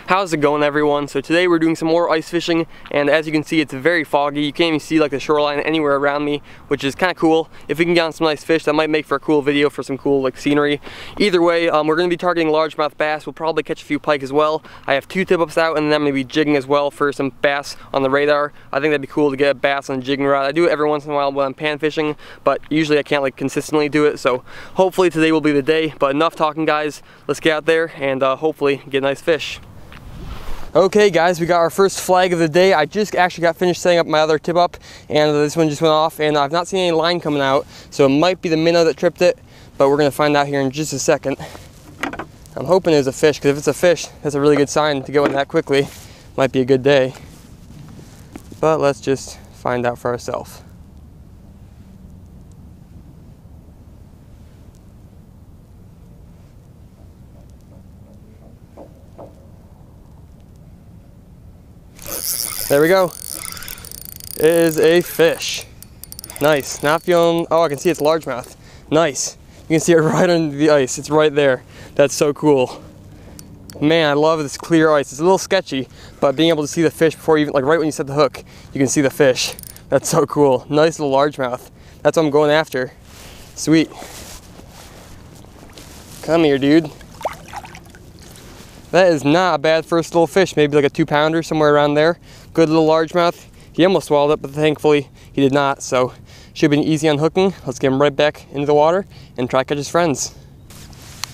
How's it going, everyone? So today we're doing some more ice fishing, and as you can see, it's very foggy. You can't even see like the shoreline anywhere around me, which is kind of cool. If we can get on some nice fish, that might make for a cool video for some cool like scenery. Either way, we're going to be targeting largemouth bass. We'll probably catch a few pike as well. I have 2 tip-ups out, and then I'm going to be jigging as well for some bass on the radar. I think that'd be cool to get a bass on a jigging rod. I do it every once in a while when I'm pan fishing, but usually I can't like consistently do it, so hopefully today will be the day. But enough talking, guys. Let's get out there and hopefully get a nice fish. Okay guys, we got our first flag of the day. I just actually got finished setting up my other tip up, and this one just went off, and I've not seen any line coming out, so it might be the minnow that tripped it, but we're gonna find out here in just a second. I'm hoping it's a fish, because if it's a fish, that's a really good sign to go in that quickly. Might be a good day. But let's just find out for ourselves. There we go. It is a fish. Nice. Not feeling, oh, I can see it's largemouth. Nice. You can see it right under the ice. It's right there. That's so cool. Man, I love this clear ice. It's a little sketchy, but being able to see the fish before you even, like right when you set the hook, you can see the fish. That's so cool. Nice little largemouth. That's what I'm going after. Sweet. Come here, dude. That is not a bad first little fish. Maybe like a 2-pounder, somewhere around there. Good little largemouth. He almost swallowed it, but thankfully he did not. So should be easy unhooking. Let's get him right back into the water and try to catch his friends.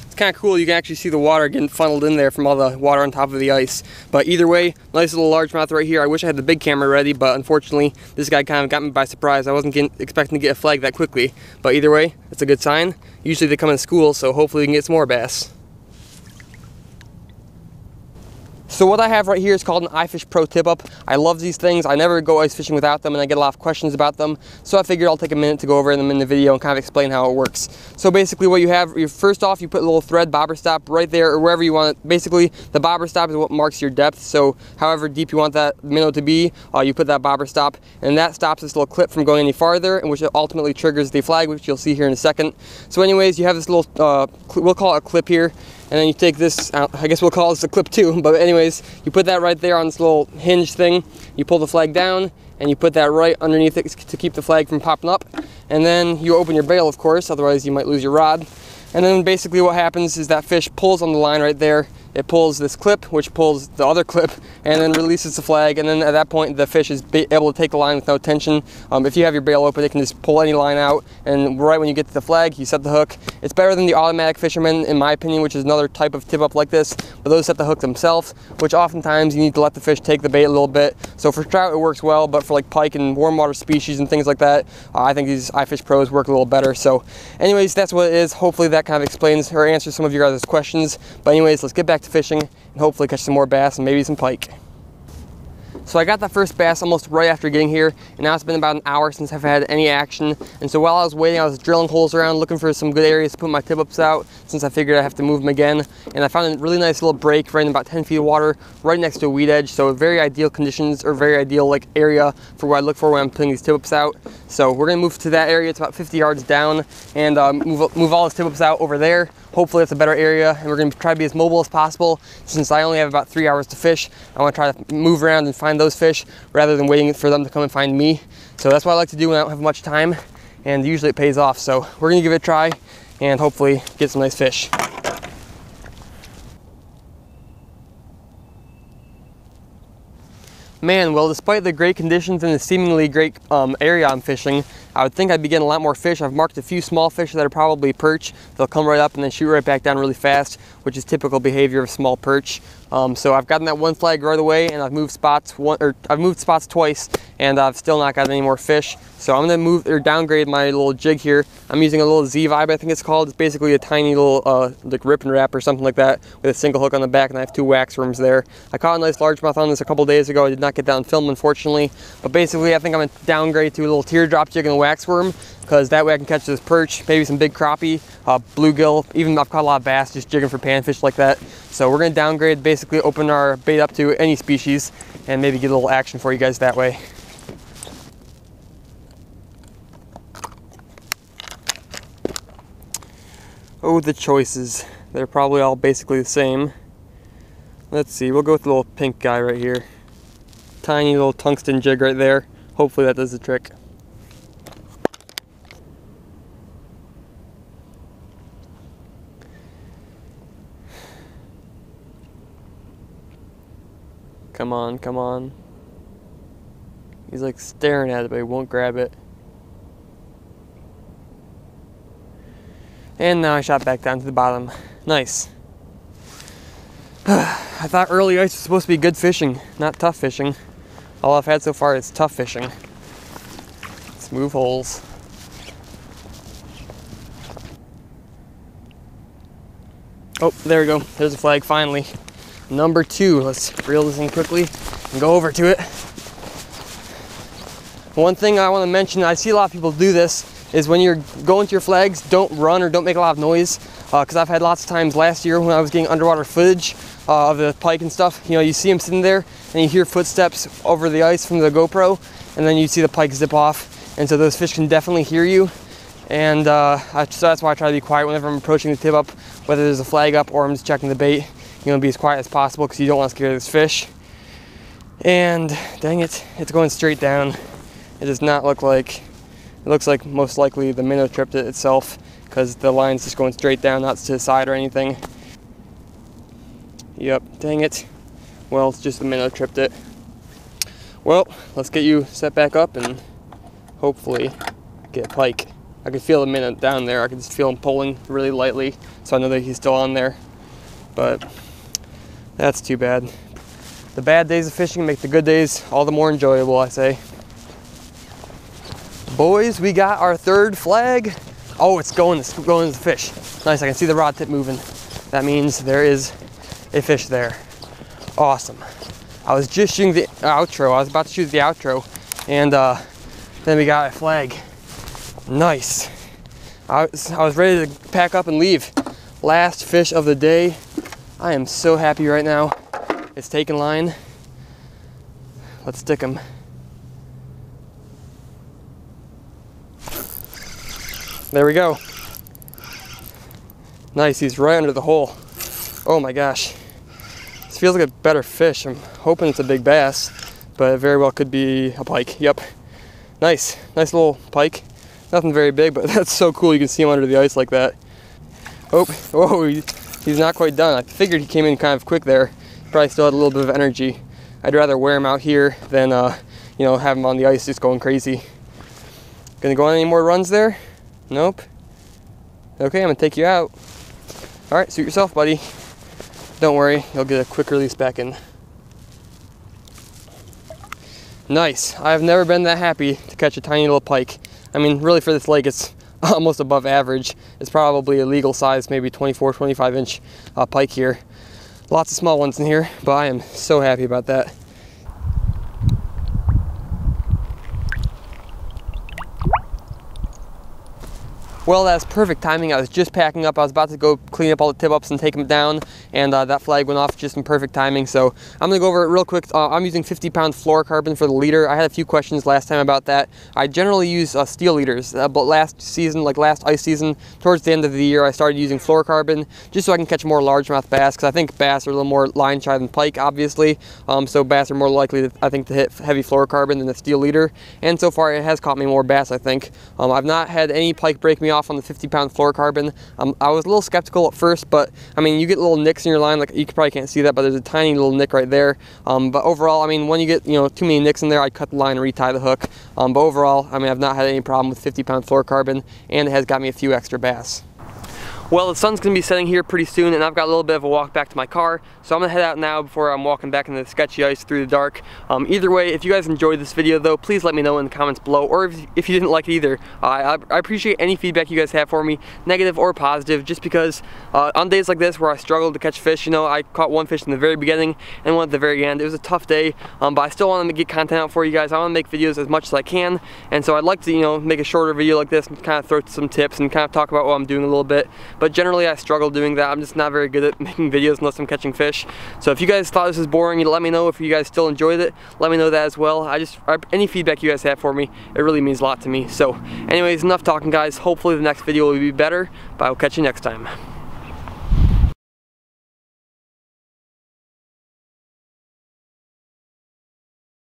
It's kind of cool. You can actually see the water getting funneled in there from all the water on top of the ice. But either way, nice little largemouth right here. I wish I had the big camera ready, but unfortunately this guy kind of got me by surprise. I wasn't expecting to get a flag that quickly. But either way, it's a good sign. Usually they come in school, so hopefully we can get some more bass. So what I have right here is called an Ifish Pro tip-up. I love these things. I never go ice fishing without them, and I get a lot of questions about them. So I figured I'll take a minute to go over them in the video and kind of explain how it works. So basically what you have, first off, you put a little thread bobber stop right there or wherever you want it. Basically, the bobber stop is what marks your depth. So however deep you want that minnow to be, you put that bobber stop, and that stops this little clip from going any farther, and which ultimately triggers the flag, which you'll see here in a second. So anyways, you have this little, we'll call it a clip here. And then you take this out, I guess we'll call this a clip too, but anyways, you put that right there on this little hinge thing, you pull the flag down, and you put that right underneath it to keep the flag from popping up. And then you open your bail, of course, otherwise you might lose your rod. And then basically what happens is that fish pulls on the line right there. It pulls this clip, which pulls the other clip, and then releases the flag. And then at that point, the fish is able to take the line with no tension. If you have your bail open, it can just pull any line out. And right when you get to the flag, you set the hook. It's better than the automatic fisherman, in my opinion, which is another type of tip-up like this. But those set the hook themselves, which oftentimes you need to let the fish take the bait a little bit. So for trout, it works well, but for like pike and warm water species and things like that, I think these Ifish Pros work a little better. So anyways, that's what it is. Hopefully that kind of explains or answers some of your guys' questions. But anyways, let's get back to fishing and hopefully catch some more bass and maybe some pike. So I got that first bass almost right after getting here, and now it's been about an hour since I've had any action. And so while I was waiting, I was drilling holes around looking for some good areas to put my tip-ups out, since I figured I have to move them again. And I found a really nice little break right in about 10 feet of water right next to a weed edge. So very ideal conditions, or very ideal like area for what I look for when I'm putting these tip-ups out. So we're gonna move to that area. It's about 50 yards down, and move all these tip-ups out over there. Hopefully it's a better area, and we're going to try to be as mobile as possible. Since I only have about 3 hours to fish, I want to try to move around and find those fish rather than waiting for them to come and find me. So that's what I like to do when I don't have much time, and usually it pays off. So we're going to give it a try and hopefully get some nice fish. Man, well, despite the great conditions and the seemingly great area I'm fishing, I would think I'd be getting a lot more fish. I've marked a few small fish that are probably perch. They'll come right up and then shoot right back down really fast, which is typical behavior of small perch. So I've gotten that one flag right away, and I've moved spots twice, and I've still not got any more fish. So I'm gonna move or downgrade my little jig here. I'm using a little Z-Vibe, I think it's called. It's basically a tiny little like rip and wrap or something like that with a single hook on the back, and I have 2 wax worms there. I caught a nice largemouth on this a couple days ago. I did not get that on film, unfortunately. But basically, I think I'm gonna downgrade to a little teardrop jig and a wax worm, because that way I can catch this perch, maybe some big crappie, bluegill. Even I've caught a lot of bass just jigging for panfish like that. So we're gonna downgrade, basically open our bait up to any species, and maybe get a little action for you guys that way. Oh, the choices. They're probably all basically the same. Let's see, we'll go with the little pink guy right here. Tiny little tungsten jig right there. Hopefully that does the trick. Come on, come on. He's like staring at it, but he won't grab it. And now I shot back down to the bottom. Nice. I thought early ice was supposed to be good fishing, not tough fishing. All I've had so far is tough fishing. Smooth holes. Oh, there we go. There's a flag finally. Number 2. Let's reel this in quickly and go over to it. One thing I want to mention, I see a lot of people do this, is when you're going to your flags, don't run or don't make a lot of noise. Because I've had lots of times last year when I was getting underwater footage of the pike and stuff, you know, you see them sitting there and you hear footsteps over the ice from the GoPro, and then you see the pike zip off. And so those fish can definitely hear you. And so that's why I try to be quiet whenever I'm approaching the tip up, whether there's a flag up or I'm just checking the bait. You know, be as quiet as possible because you don't want to scare this fish. And dang it, it's going straight down. It does not look like, it looks like most likely the minnow tripped it itself because the line's just going straight down, not to the side or anything. Yep, dang it. Well, it's just the minnow tripped it. Well, let's get you set back up and hopefully get a pike. I can feel the minnow down there. I can just feel him pulling really lightly, so I know that he's still on there. But that's too bad. The bad days of fishing make the good days all the more enjoyable, I say. Boys, we got our 3rd flag. Oh, it's going to the fish. Nice, I can see the rod tip moving. That means there is a fish there. Awesome. I was just shooting the outro. I was about to shoot the outro, and then we got a flag. Nice. I was ready to pack up and leave. Last fish of the day. I am so happy right now. It's taking line. Let's stick him. There we go. Nice, he's right under the hole. Oh my gosh. This feels like a better fish. I'm hoping it's a big bass, but it very well could be a pike. Yep. Nice, nice little pike. Nothing very big, but that's so cool. You can see him under the ice like that. Oh, whoa, he's not quite done. I figured he came in kind of quick there. He probably still had a little bit of energy. I'd rather wear him out here than, you know, have him on the ice just going crazy. Gonna go on any more runs there? Nope. Okay, I'm gonna take you out. All right, suit yourself, buddy. Don't worry, you'll get a quick release back in. Nice. I've never been that happy to catch a tiny little pike. I mean, really for this lake, it's almost above average. It's probably a legal size, maybe 24, 25 inch pike here. Lots of small ones in here, but I am so happy about that. Well, that's perfect timing. I was just packing up. I was about to go clean up all the tip-ups and take them down, and that flag went off just in perfect timing. So I'm gonna go over it real quick. I'm using 50-pound fluorocarbon for the leader. I had a few questions last time about that. I generally use steel leaders, but last season, like last ice season, towards the end of the year, I started using fluorocarbon just so I can catch more largemouth bass, because I think bass are a little more line shy than pike, obviously. So bass are more likely, I think, to hit heavy fluorocarbon than the steel leader. And so far, it has caught me more bass, I think. I've not had any pike break me off on the 50-pound fluorocarbon. I was a little skeptical at first, but I mean, you get little nicks in your line, like you probably can't see that, but there's a tiny little nick right there. But overall, I mean, when you get, you know, too many nicks in there, I cut the line and retie the hook. But overall, I mean, I've not had any problem with 50-pound fluorocarbon, and it has got me a few extra bass. Well, the sun's gonna be setting here pretty soon, and I've got a little bit of a walk back to my car, so I'm gonna head out now before I'm walking back into the sketchy ice through the dark. Either way, if you guys enjoyed this video though, please let me know in the comments below, or if you didn't like it either. I appreciate any feedback you guys have for me, negative or positive, just because on days like this where I struggled to catch fish, you know, I caught one fish in the very beginning and one at the very end. It was a tough day, but I still want to get content out for you guys. I want to make videos as much as I can, and so I'd like to, you know, make a shorter video like this and kind of throw some tips and kind of talk about what I'm doing a little bit. But generally, I struggle doing that. I'm just not very good at making videos unless I'm catching fish. So if you guys thought this was boring, let me know. If you guys still enjoyed it, let me know that as well. Any feedback you guys have for me, it really means a lot to me. So anyways, enough talking, guys. Hopefully the next video will be better, but I'll catch you next time.